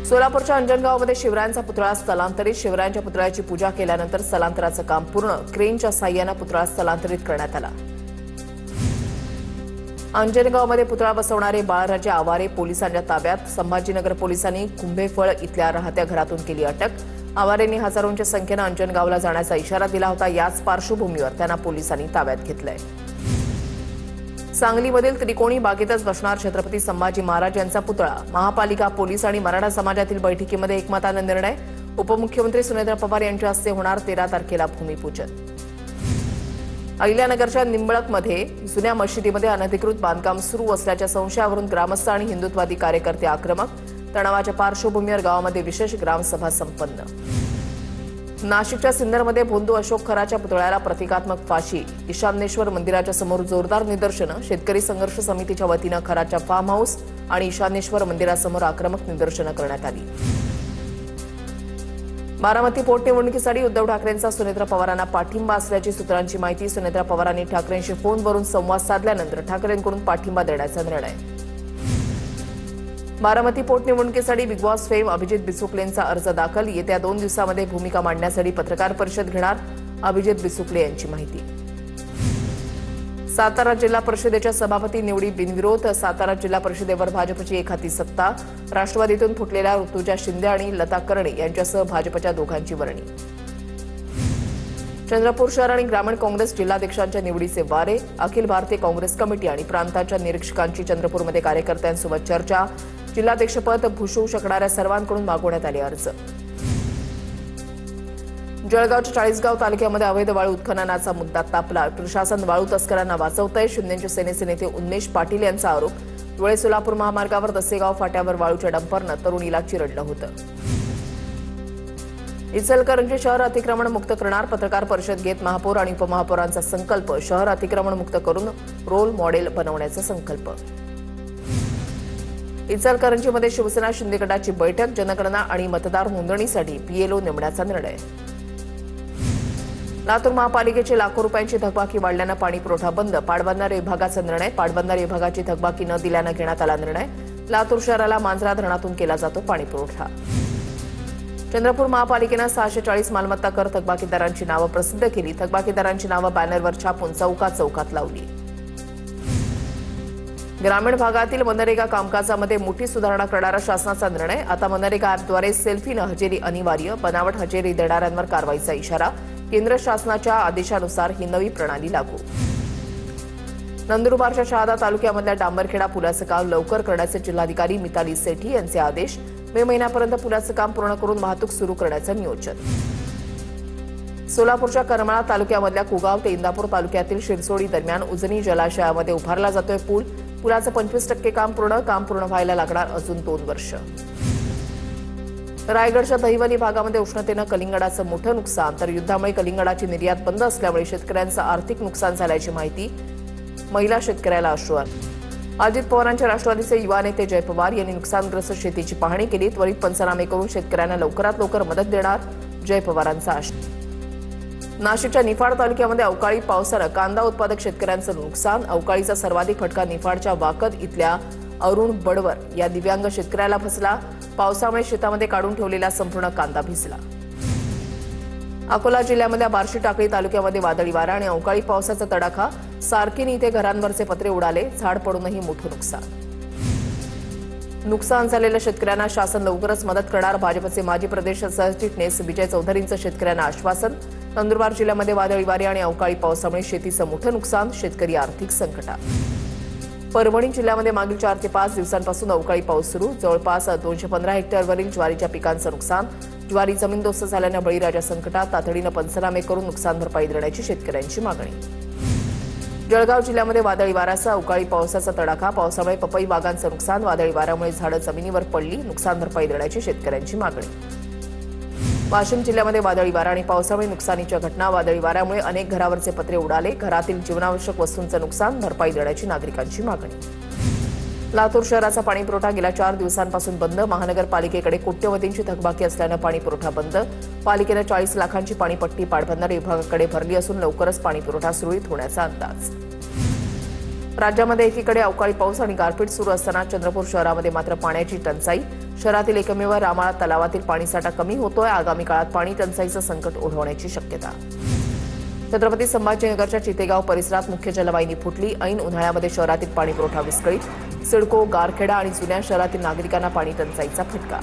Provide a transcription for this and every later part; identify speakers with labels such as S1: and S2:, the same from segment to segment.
S1: सोलापूरच्या अंजनगावमध्ये शिवरायांचा पुतळा स्थलांतरित. शिवरायांच्या पुतळ्याची पूजा केल्यानंतर स्थलांतराचं काम पूर्ण. क्रेनच्या साह्यानं पुतळा स्थलांतरित करण्यात आला. अंजनगावमध्ये पुतळा बसवणारे बाळराजे आवारे पोलिसांच्या ताब्यात. संभाजीनगर पोलिसांनी कुंभेफळ इथल्या राहत्या घरातून केली अटक. आवारेंनी हजारोंच्या संख्येनं अंजनगावला जाण्याचा इशारा दिला होता. याच पार्श्वभूमीवर त्यांना पोलिसांनी ताब्यात घेतलंय. सांगलीमधील त्रिकोणी बागेतच बसणार छत्रपती संभाजी महाराज यांचा पुतळा. महापालिका, पोलीस आणि मराठा समाजातील बैठकीमध्ये एकमतानं निर्णय. उपमुख्यमंत्री सुनेत्र पवार यांच्या हस्ते होणार 13 तारखेला भूमिपूजन. अहिल्यानगरच्या निंबळकमध्ये जुन्या मशिदीमध्ये अनधिकृत बांधकाम सुरू असल्याच्या संशयावरून ग्रामस्थ आणि हिंदुत्ववादी कार्यकर्ते आक्रमक. तणावाच्या पार्श्वभूमीवर गावामध्ये विशेष ग्रामसभा संपन्न. नाशिकच्या सिन्नरमध्ये भोंदू अशोक खराच्या पुतळ्याला प्रतिकात्मक फाशी. ईशान्येश्वर मंदिराच्या समोर जोरदार निदर्शनं. शेतकरी संघर्ष समितीच्या वतीनं खराच्या फार्म हाऊस आणि ईशान्येश्वर मंदिरासमोर आक्रमक निदर्शनं करण्यात आली. बारामती पोटनिवडणुकीसाठी उद्धव ठाकरेंचा सुनेत्र पवारांना पाठिंबा असल्याची सूत्रांची माहिती. सुनेत्र पवारांनी ठाकरेंशी फोनवरून संवाद साधल्यानंतर ठाकरेंकडून पाठिंबा देण्याचा निर्णय. बारामती पोटनिवडणुकीसाठी बिग बॉस फेम अभिजित बिचुकलेंचा अर्ज दाखल. येत्या 2 दिवसांमध्ये भूमिका मांडण्यासाठी पत्रकार परिषद घेणार. अभिजित बिचुकले यांची माहिती. सातारा जिल्हा परिषदेच्या सभापती निवडी बिनविरोध. सातारा जिल्हा परिषदेवर भाजपची एकहाती सत्ता. राष्ट्रवादीतून फुटलेल्या ऋतुजा शिंदे आणि लता कर्णे यांच्यासह भाजपच्या दोघांची वर्णी. चंद्रपूर शहर आणि ग्रामीण काँग्रेस जिल्हाध्यक्षांच्या निवडीचे वारे. अखिल भारतीय काँग्रेस कमिटी आणि प्रांताच्या निरीक्षकांची चंद्रपूरमध्ये कार्यकर्त्यांसोबत चर्चा. जिल्हाध्यक्षपद भूषवू शकणाऱ्या सर्वांकडून मागवण्यात आले अर्ज. जळगावच्या चाळीसगाव तालुक्यामध्ये अवैध वाळू उत्खननाचा मुद्दा तापला. प्रशासन वाळू तस्करांना वाचवतंय. शिंदेचे सेनेचे नेते उन्मेष पाटील यांचा आरोप. धुळे सोलापूर महामार्गावर दसेगाव फाट्यावर वाळूच्या डंपरनं तरुणीला चिरडलं होतं. इचलकरंजी शहर अतिक्रमण मुक्त करणार. पत्रकार परिषद घेत महापौर आणि उपमहापौरांचा संकल्प. शहर अतिक्रमण मुक्त करून रोल मॉडेल बनवण्याचा संकल्प. इचलकरंजीमध्ये शिवसेना शिंदे गटाची बैठक. जनगणना आणि मतदार नोंदणीसाठी पीएलओ नेमण्याचा निर्णय. लातूर महापालिकेची लाखो रुपयांची थकबाकी वाढल्यानं पाणी पुरवठा बंद. पाटबंधारे विभागाचा निर्णय. पाटबंधारे विभागाची थकबाकी न दिल्यानं घेण्यात आला निर्णय. लातूर शहराला मांजरा धरणातून केला जातो पाणी पुरवठा. चंद्रपूर महापालिकेनं 640 मालमत्ता कर थकबाकीदारांची नावं प्रसिद्ध केली. थकबाकीदारांची नावं बॅनरवर छापून चौकात लावली. ग्रामीण भागातील मनरेगा कामकाजामध्ये मोठी सुधारणा करणारा शासनाचा निर्णय. आता मनरेगा ॲपद्वारे सेल्फीनं हजेरी अनिवार्य. बनावट हजेरी देणाऱ्यांवर कारवाईचा इशारा. केंद्र शासनाच्या आदेशानुसार ही नवी प्रणाली लागू. नंदुरबारच्या शहादा तालुक्यामधल्या डांबरखेडा पुलाचं काम लवकर करण्याचे जिल्हाधिकारी मिताली सेठी यांचे आदेश. मे महिन्यापर्यंत पुलाचं काम पूर्ण करून वाहतूक सुरू करण्याचं नियोजन. सोलापूरच्या करमाळा तालुक्यामधल्या कुगाव ते इंदापूर तालुक्यातील शिरसोडी दरम्यान उजनी जलाशयामध्ये उभारला जातोय पूल. पुलाचं 25% काम पूर्ण व्हायला लागणार अजून 2 वर्ष. रायगडच्या दहिवली भागामध्ये उष्णतेनं कलिंगडाचं मोठं नुकसान. तर युद्धामुळे कलिंगडाची निर्यात बंद असल्यामुळे शेतकऱ्यांचं आर्थिक नुकसान झाल्याची माहिती. महिला शेतकऱ्याला आश्वासन. अजित पवारांच्या राष्ट्रवादीचे युवा नेते जय पवार यांनी नुकसानग्रस्त शेतीची पाहणी केली. त्वरित पंचनामे करून शेतकऱ्यांना लवकरात लवकर मदत देणार. जय पवारांचा आश्वासन. नाशिकच्या निफाड तालुक्यामध्ये अवकाळी पावसानं कांदा उत्पादक शेतकऱ्यांचं नुकसान. अवकाळीचा सर्वाधिक फटका निफाडच्या वाकद इथल्या अरुण बडवर या दिव्यांग शेतकऱ्याला बसला. पावसामुळे शेतामध्ये काढून ठेवलेला संपूर्ण कांदा भिजला. अकोला जिल्ह्यामधल्या बार्शी टाकळी तालुक्यामध्ये वादळी वारा आणि अवकाळी पावसाचा तडाखा. सारखीने इथे घरांवरचे पत्रे उडाले. झाड पडूनही मोठं नुकसान झालेल्या शेतकऱ्यांना शासन लवकरच मदत करणार. भाजपचे माजी प्रदेश सरचिटणीस विजय चौधरींचं शेतकऱ्यांना आश्वासन. नंदुरबार जिल्ह्यामध्ये वादळी वारे आणि अवकाळी पावसामुळे शेतीचं मोठं नुकसान. शेतकरी आर्थिक संकटात. परभणी जिल्ह्यामध्ये मागील 4 ते 5 दिवसांपासून अवकाळी पाऊस सुरू. जवळपास 215 हेक्टरवरील ज्वारीच्या पिकांचं नुकसान. ज्वारी जमीनदोस्त झाल्यानं बळीराजा संकटात. तातडीनं पंचनामे करून नुकसान भरपाई देण्याची शेतकऱ्यांची मागणी. जळगाव जिल्ह्यामध्ये वादळी वाऱ्यासह अवकाळी पावसाचा तडाखा. पावसामुळे पपई बागांचं नुकसान. वादळी वाऱ्यामुळे झाडं जमिनीवर पडली. नुकसान भरपाई देण्याची शेतकऱ्यांची मागणी. वाशिम जिल्ह्यामध्ये वादळी वारा आणि पावसामुळे नुकसानीच्या घटना. वादळी वाऱ्यामुळे अनेक घरावरचे पत्रे उडाले. घरातील जीवनावश्यक वस्तूंचं नुकसान. भरपाई देण्याची नागरिकांची मागणी. लातूर शहराचा पाणीपुरवठा गेल्या 4 दिवसांपासून बंद. महानगरपालिकेकडे कोट्यवधींची थकबाकी असल्यानं पाणीपुरवठा बंद. पालिकेनं 40 लाखांची पाणीपट्टी पाटबंधारे विभागाकडे भरली असून लवकरच पाणीपुरवठा सुरळीत होण्याचा अंदाज. राज्यामध्ये एकीकडे अवकाळी पाऊस आणि गारपीट सुरू असताना चंद्रपूर शहरामध्ये मात्र पाण्याची टंचाई. शहरातील एकमेव रामाळा तलावातील पाणीसाठा कमी होतोय. आगामी काळात पाणी टंचाईचं संकट ओढवण्याची शक्यता. छत्रपती संभाजीनगरच्या चितेगाव परिसरात मुख्य जलवाहिनी फुटली. ऐन उन्हाळ्यामध्ये शहरातील पाणीपुरवठा विस्कळीत. सिडको, गारखेडा आणि जुन्या शहरातील नागरिकांना पाणी टंचाईचा फटका.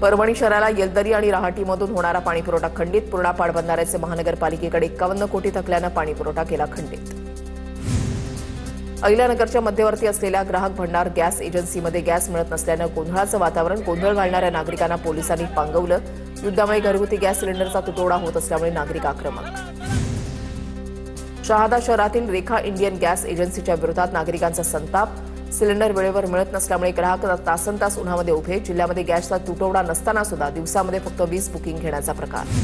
S1: परभणी शहराला येलदरी आणि रहाटीमधून होणारा पाणीपुरवठा खंडित. पूर्णा पाटबंधाऱ्याचे महानगरपालिकेकडे 51 कोटी थकल्यानं पाणीपुरवठा केला खंडित. अहिल्यानगरच्या मध्यवर्ती असलेल्या ग्राहक भंडार गॅस एजन्सीमध्ये गॅस मिळत नसल्यानं गोंधळाचं वातावरण. गोंधळ घालणाऱ्या नागरिकांना पोलिसांनी पांगवलं. युद्धामुळे घरगुती गॅस सिलेंडरचा तुटवडा होत असल्यामुळे नागरिक आक्रमक. शहादा शहरातील रेखा इंडियन गॅस एजन्सीच्या विरोधात नागरिकांचा संताप. सिलेंडर वेळेवर मिळत नसल्यामुळे ग्राहक तासनतास उन्हामध्ये उभे. जिल्ह्यामध्ये गॅसचा तुटवडा नसताना सुद्धा दिवसामध्ये फक्त 20 बुकिंग घेण्याचा प्रकार.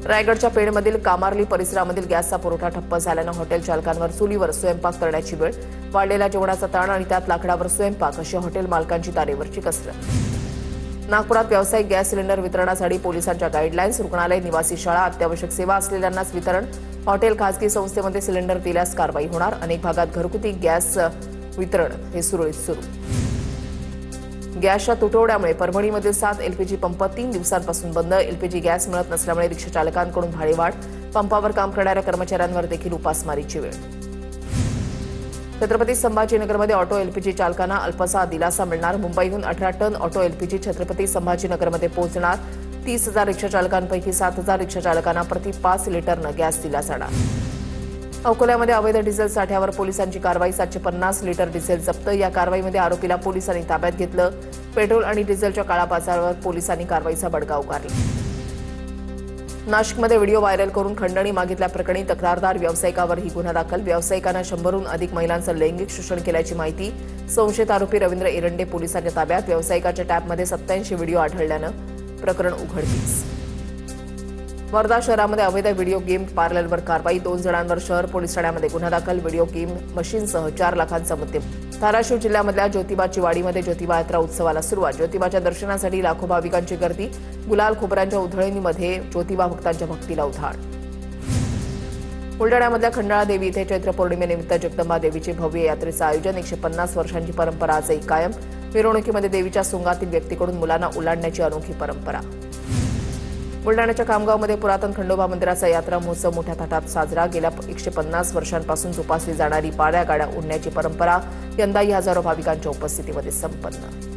S1: रायगडच्या पेणमधील कामार्ली परिसरामधील गॅसचा पुरवठा ठप्प झाल्यानं हॉटेल चालकांवर चुलीवर स्वयंपाक करण्याची वेळ. वाढलेल्या जेवणाचा ताण आणि त्यात लाकडावर स्वयंपाक अशी हॉटेल मालकांची तारेवरची कसरत. नागपुरात व्यावसायिक गॅस सिलेंडर वितरणासाठी पोलिसांच्या गाईडलाईन्स. रुग्णालय, निवासी शाळा, अत्यावश्यक सेवा असलेल्यांनाच वितरण. हॉटेल, खासगी संस्थेमध्ये सिलेंडर दिल्यास कारवाई होणार. अनेक भागात घरगुती गॅस वितरण हे सुरळीत सुरू. गॅसच्या तुटवड्यामुळे परभणीमधील 7 एलपीजी पंप 3 दिवसांपासून बंद. एलपीजी गॅस मिळत नसल्यामुळे रिक्षा चालकांकडून भाडेवाढ. पंपावर काम करणाऱ्या कर्मचाऱ्यांवर देखील उपासमारीची वेळ. छत्रपती संभाजीनगरमध्ये ऑटो एलपीजी चालकांना अल्पसा दिलासा मिळणार. मुंबईहून 18 टन ऑटो एलपीजी छत्रपती संभाजीनगरमध्ये पोहोचणार. 30,000 रिक्षा चालकांपैकी 7,000 रिक्षा चालकांना प्रति 5 लिटरनं गॅस दिला जाणार. अकोल्यामध्ये अवैध डिझेल साठ्यावर पोलिसांची कारवाई. 750 लिटर डिझेल जप्त. या कारवाईमध्ये आरोपीला पोलिसांनी ताब्यात घेतलं. पेट्रोल आणि डिझेलच्या काळा बाजारावर पोलिसांनी कारवाईचा बडगा उगारला. नाशिकमध्ये व्हिडिओ व्हायरल करून खंडणी मागितल्याप्रकरणी तक्रारदार व्यावसायिकावरही गुन्हा दाखल. व्यावसायिकांना 100हून अधिक महिलांचं लैंगिक शोषण केल्याची माहिती. संशयित आरोपी रवींद्र एरंडे पोलिसांच्या ताब्यात. व्यावसायिकाच्या टॅबमध्ये 87 व्हिडिओ आढळल्यानं प्रकरण उघडकीस. वर्धा शहरामध्ये अवैध व्हिडिओ गेम पार्लरवर कारवाई. 2 जणांवर शहर पोलीस ठाण्यामध्ये गुन्हा दाखल. व्हिडिओ गेम मशीनसह 4 लाखांचा मुद्देम. धाराशिव जिल्ह्यामधल्या ज्योतिबाची वाडीमध्ये ज्योतिबा यात्रा उत्सवाला सुरुवात. ज्योतिबाच्या दर्शनासाठी लाखो भाविकांची गर्दी. गुलाल खोबऱ्यांच्या उधळणीमध्ये ज्योतिबा भक्तांच्या भक्तीला उधाण. बुलढाण्यामधल्या खंडाळा देवी इथे चैत्र पौर्णिमेनिमित्त जगदंबा देवीचे भव्य यात्रेचं आयोजन. 150 वर्षांची परंपरा आजही कायम. मिरवणुकीमध्ये देवीच्या सोंगातील व्यक्तीकडून मुलांना ओलांडण्याची अनोखी परंपरा. बुलढाण्याच्या खामगावमध्ये पुरातन खंडोबा मंदिराचा यात्रा महोत्सव मोठ्या थाटात साजरा. गेल्या 150 वर्षांपासून जोपासली जाणारी पाळ्या गाड्या ओढण्याची परंपरा यंदाही हजारो भाविकांच्या उपस्थितीमध्ये संपन्न.